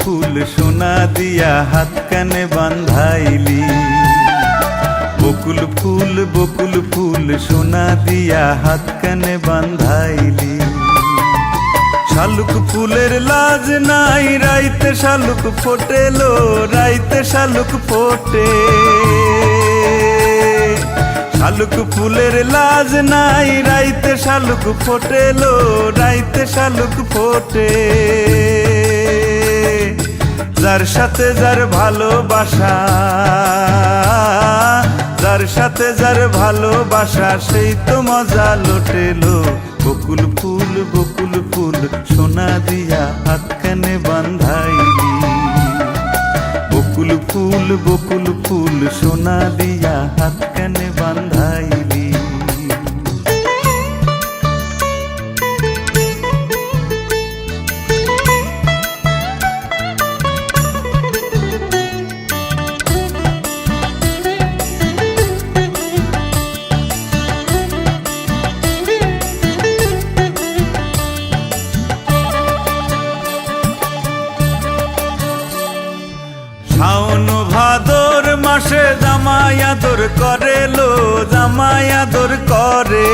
ফুল সোনা দিয়া হাত কানে বান্ধাইলি। বকুল ফুল সোনা দিয়া হাত কানে বান্ধাইলি। শালুক ফুলের লাজ নাই রাইতে শালুক ফোটেলো, রাইতে শালুক ফোটে। শালুক ফুলের লাজ নাই রাইতে শালুক ফোটেলো, রাইতে শালুক ফোটে। যার সাথে যার ভালোবাসা, যার সাথে যার ভালোবাসা সেই তো মজা লুটেলো। বকুল ফুল সোনা দিয়া হাত কানে বান্ধাইলি। বকুল ফুল সোনা দিয়া হাত কানে বান্ধাইলি। শাওন ভাদর মাসে জামাই আদর করে লো, জামাই আদর করে।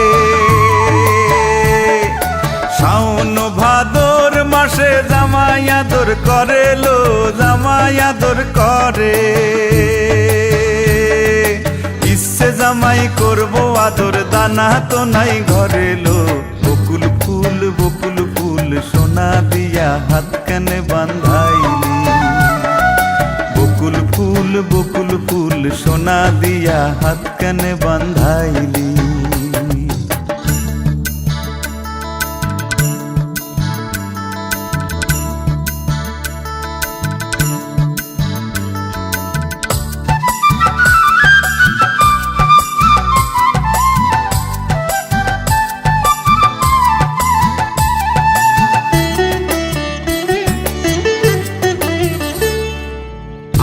শাওন ভাদর মাসে জামাই আদর করে লো, জামাই আদর করে। ইচ্ছে জামাই করবো আদর দানা তো নাই ঘরে লো। বকুল ফুল সোনা দিয়া হাত কানে বান্ধাইলি। বকুল ফুল সোনা দিয়া হাত কানে বান্ধাইলি।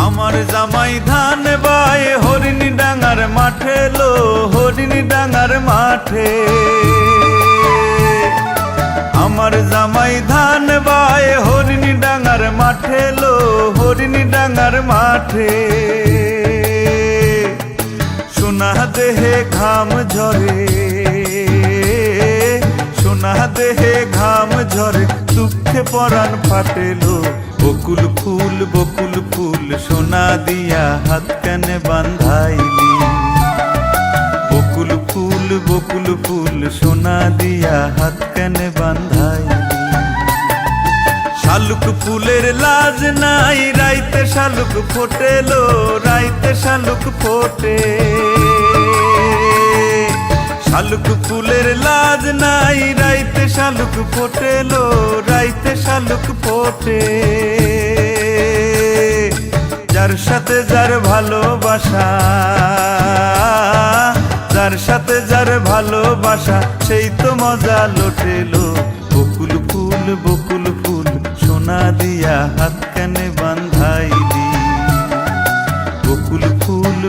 আমার জামাই ধান বায় হরিণী ডাঙার মাঠে লো, হরিণী ডাঙার মাঠে। আমার জামাই ধান বায় হরিণী ডাঙার মাঠে লো, হরিণী ডাঙার মাঠে। সোনা দেহে ঘাম ঝরে, সোনা দেহে ঘাম ঝরে, দুঃখে পরাণ ফাটেলো। বকুল ফুল সোনা দিয়া হাত কানে বান্ধাইলি। বকুল ফুল সোনা দিয়া হাত কানে বান্ধাইলি। শালুক ফুলের লাজ নাই রাইতে শালুক ফোটেলো, রাইতে শালুক ফোটে। শালুক ফুলের লাজ নাই রাইতে শালুক ফোটেলো, রাইতে শালুক ফোটে। যার সাথে যার ভালোবাসা, যার সাথে যার ভালোবাসা সেই তো মজা লুটেলো। বকুল ফুল সোনা দিয়া হাত কানে বান্ধাইলি। বকুল ফুল